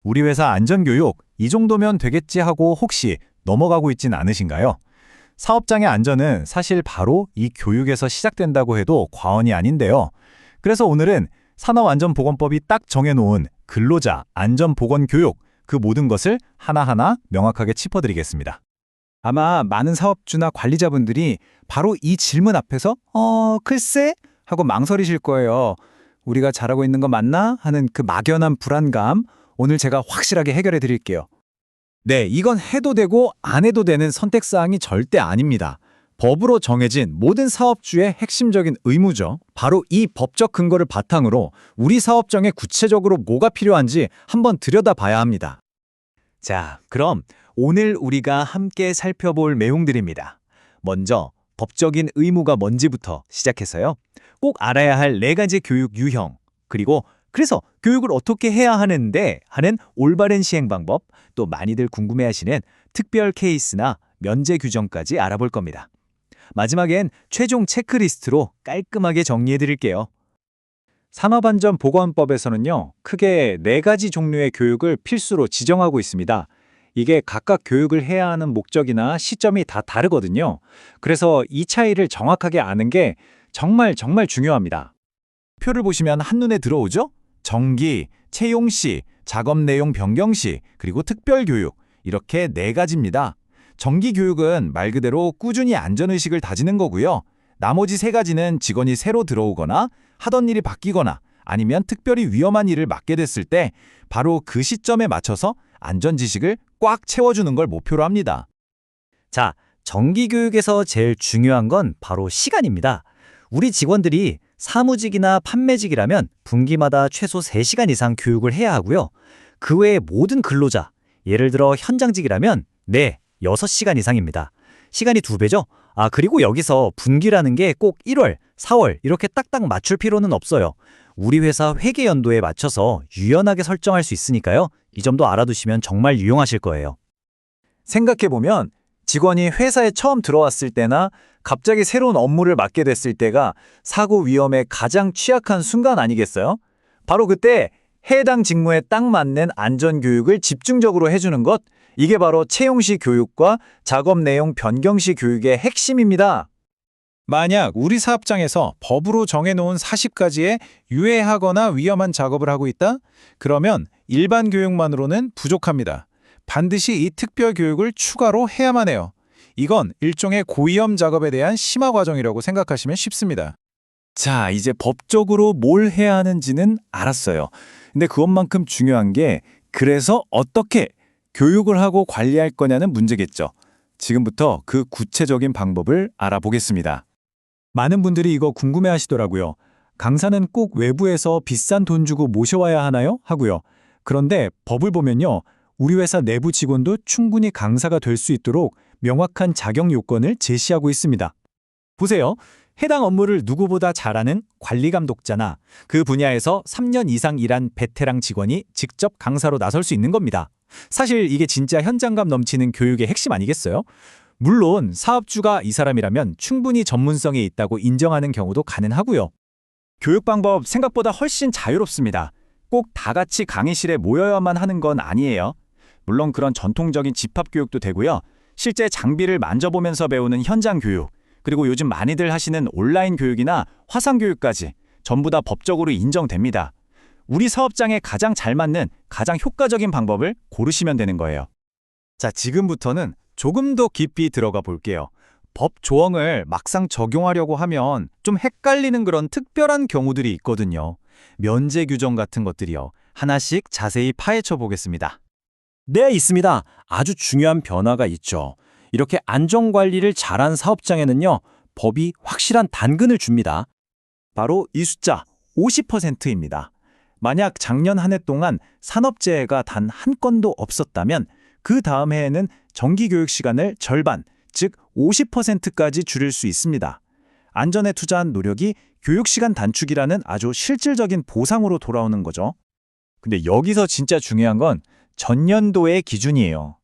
우리 회사 안전교육 이 정도면 되겠지 하고 혹시 넘어가고 있진 않으신가요? 사업장의 안전은 사실 바로 이 교육에서 시작된다고 해도 과언이 아닌데요. 그래서 오늘은 산업안전보건법이 딱 정해놓은 근로자 안전보건교육, 그 모든 것을 하나하나 명확하게 짚어드리겠습니다. 아마 많은 사업주나 관리자분들이 바로 이 질문 앞에서 글쎄? 하고 망설이실 거예요. 우리가 잘하고 있는 거 맞나? 하는 그 막연한 불안감, 오늘 제가 확실하게 해결해 드릴게요. 네, 이건 해도 되고 안 해도 되는 선택사항이 절대 아닙니다. 법으로 정해진 모든 사업주의 핵심적인 의무죠. 바로 이 법적 근거를 바탕으로 우리 사업장에 구체적으로 뭐가 필요한지 한번 들여다봐야 합니다. 자, 그럼 오늘 우리가 함께 살펴볼 내용들입니다. 먼저 법적인 의무가 뭔지부터 시작해서요. 꼭 알아야 할 4가지 교육 유형, 그리고 그래서 교육을 어떻게 해야 하는데 하는 올바른 시행 방법, 또 많이들 궁금해하시는 특별 케이스나 면제 규정까지 알아볼 겁니다. 마지막엔 최종 체크리스트로 깔끔하게 정리해드릴게요. 산업안전보건법에서는요, 크게 4가지 종류의 교육을 필수로 지정하고 있습니다. 이게 각각 교육을 해야 하는 목적이나 시점이 다 다르거든요. 그래서 이 차이를 정확하게 아는 게 정말 중요합니다. 표를 보시면 한눈에 들어오죠? 정기, 채용 시, 작업 내용 변경 시, 그리고 특별 교육, 이렇게 4가지입니다. 정기 교육은 말 그대로 꾸준히 안전의식을 다지는 거고요. 나머지 3가지는 직원이 새로 들어오거나 하던 일이 바뀌거나 아니면 특별히 위험한 일을 맡게 됐을 때 바로 그 시점에 맞춰서 안전 지식을 꽉 채워주는 걸 목표로 합니다. 자, 정기교육에서 제일 중요한 건 바로 시간입니다. 우리 직원들이 사무직이나 판매직이라면 분기마다 최소 3시간 이상 교육을 해야 하고요. 그 외에 모든 근로자, 예를 들어 현장직이라면 6시간 이상입니다. 시간이 2배죠? 그리고 여기서 분기라는 게 꼭 1월, 4월 이렇게 딱딱 맞출 필요는 없어요. 우리 회사 회계 연도에 맞춰서 유연하게 설정할 수 있으니까요. 이 점도 알아두시면 정말 유용하실 거예요. 생각해보면 직원이 회사에 처음 들어왔을 때나 갑자기 새로운 업무를 맡게 됐을 때가 사고 위험에 가장 취약한 순간 아니겠어요? 바로 그때 해당 직무에 딱 맞는 안전교육을 집중적으로 해주는 것, 이게 바로 채용시 교육과 작업 내용 변경시 교육의 핵심입니다. 만약 우리 사업장에서 법으로 정해놓은 40가지의 유해하거나 위험한 작업을 하고 있다? 그러면 일반 교육만으로는 부족합니다. 반드시 이 특별 교육을 추가로 해야만 해요. 이건 일종의 고위험 작업에 대한 심화 과정이라고 생각하시면 쉽습니다. 자, 이제 법적으로 뭘 해야 하는지는 알았어요. 근데 그것만큼 중요한 게 그래서 어떻게 교육을 하고 관리할 거냐는 문제겠죠. 지금부터 그 구체적인 방법을 알아보겠습니다. 많은 분들이 이거 궁금해 하시더라고요. 강사는 꼭 외부에서 비싼 돈 주고 모셔와야 하나요? 하고요. 그런데 법을 보면요. 우리 회사 내부 직원도 충분히 강사가 될 수 있도록 명확한 자격 요건을 제시하고 있습니다. 보세요. 해당 업무를 누구보다 잘하는 관리 감독자나 그 분야에서 3년 이상 일한 베테랑 직원이 직접 강사로 나설 수 있는 겁니다. 사실 이게 진짜 현장감 넘치는 교육의 핵심 아니겠어요? 물론 사업주가 이 사람이라면 충분히 전문성이 있다고 인정하는 경우도 가능하고요. 교육 방법 생각보다 훨씬 자유롭습니다. 꼭 다 같이 강의실에 모여야만 하는 건 아니에요. 물론 그런 전통적인 집합교육도 되고요. 실제 장비를 만져보면서 배우는 현장 교육, 그리고 요즘 많이들 하시는 온라인 교육이나 화상 교육까지 전부 다 법적으로 인정됩니다. 우리 사업장에 가장 잘 맞는 가장 효과적인 방법을 고르시면 되는 거예요. 자, 지금부터는 조금 더 깊이 들어가 볼게요. 법 조항을 막상 적용하려고 하면 좀 헷갈리는 그런 특별한 경우들이 있거든요. 면제 규정 같은 것들이요. 하나씩 자세히 파헤쳐 보겠습니다. 네, 있습니다. 아주 중요한 변화가 있죠. 이렇게 안전관리를 잘한 사업장에는요, 법이 확실한 단근을 줍니다. 바로 이 숫자 50%입니다. 만약 작년 한 해 동안 산업재해가 단 한 건도 없었다면 그 다음 해에는 정기교육 시간을 절반, 즉 50%까지 줄일 수 있습니다. 안전에 투자한 노력이 교육시간 단축이라는 아주 실질적인 보상으로 돌아오는 거죠. 근데 여기서 진짜 중요한 건 전년도의 기준이에요.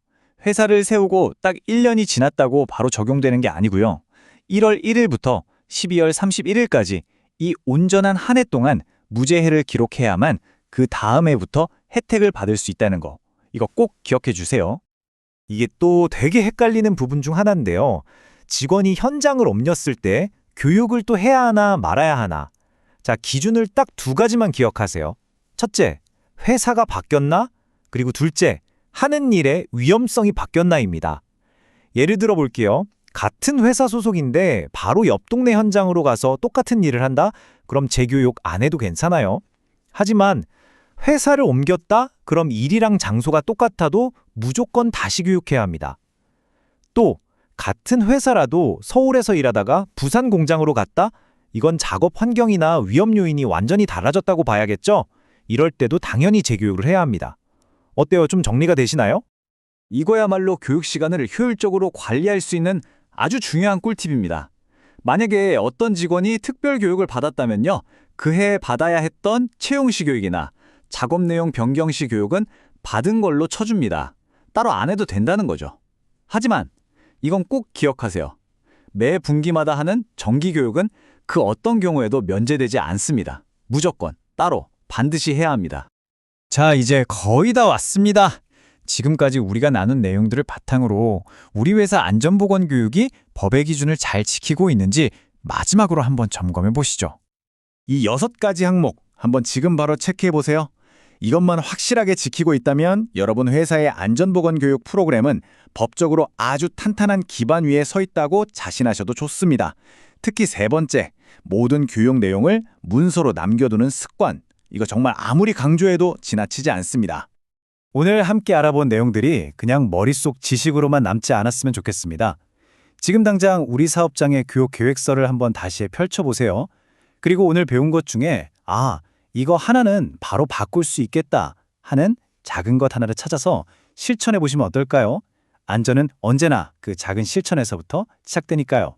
회사를 세우고 딱 1년이 지났다고 바로 적용되는 게 아니고요. 1월 1일부터 12월 31일까지 이 온전한 한 해 동안 무죄해를 기록해야만 그 다음 해부터 혜택을 받을 수 있다는 거. 이거 꼭 기억해 주세요. 이게 또 되게 헷갈리는 부분 중 하나인데요. 직원이 현장을 옮겼을 때 교육을 또 해야 하나 말아야 하나. 자, 기준을 딱 두 가지만 기억하세요. 첫째, 회사가 바뀌었나? 그리고 둘째, 하는 일의 위험성이 바뀌었나입니다. 예를 들어 볼게요. 같은 회사 소속인데 바로 옆 동네 현장으로 가서 똑같은 일을 한다? 그럼 재교육 안 해도 괜찮아요. 하지만 회사를 옮겼다? 그럼 일이랑 장소가 똑같아도 무조건 다시 교육해야 합니다. 또 같은 회사라도 서울에서 일하다가 부산 공장으로 갔다? 이건 작업 환경이나 위험 요인이 완전히 달라졌다고 봐야겠죠? 이럴 때도 당연히 재교육을 해야 합니다. 어때요? 좀 정리가 되시나요? 이거야말로 교육 시간을 효율적으로 관리할 수 있는 아주 중요한 꿀팁입니다. 만약에 어떤 직원이 특별 교육을 받았다면요. 그해 받아야 했던 채용시 교육이나 작업 내용 변경시 교육은 받은 걸로 쳐줍니다. 따로 안 해도 된다는 거죠. 하지만 이건 꼭 기억하세요. 매 분기마다 하는 정기 교육은 그 어떤 경우에도 면제되지 않습니다. 무조건 따로 반드시 해야 합니다. 자, 이제 거의 다 왔습니다. 지금까지 우리가 나눈 내용들을 바탕으로 우리 회사 안전보건 교육이 법의 기준을 잘 지키고 있는지 마지막으로 한번 점검해 보시죠. 이 6가지 항목 한번 지금 바로 체크해 보세요. 이것만 확실하게 지키고 있다면 여러분 회사의 안전보건 교육 프로그램은 법적으로 아주 탄탄한 기반 위에 서 있다고 자신하셔도 좋습니다. 특히 세 번째, 모든 교육 내용을 문서로 남겨두는 습관. 이거 정말 아무리 강조해도 지나치지 않습니다. 오늘 함께 알아본 내용들이 그냥 머릿속 지식으로만 남지 않았으면 좋겠습니다. 지금 당장 우리 사업장의 교육 계획서를 한번 다시 펼쳐보세요. 그리고 오늘 배운 것 중에 이거 하나는 바로 바꿀 수 있겠다 하는 작은 것 하나를 찾아서 실천해 보시면 어떨까요? 안전은 언제나 그 작은 실천에서부터 시작되니까요.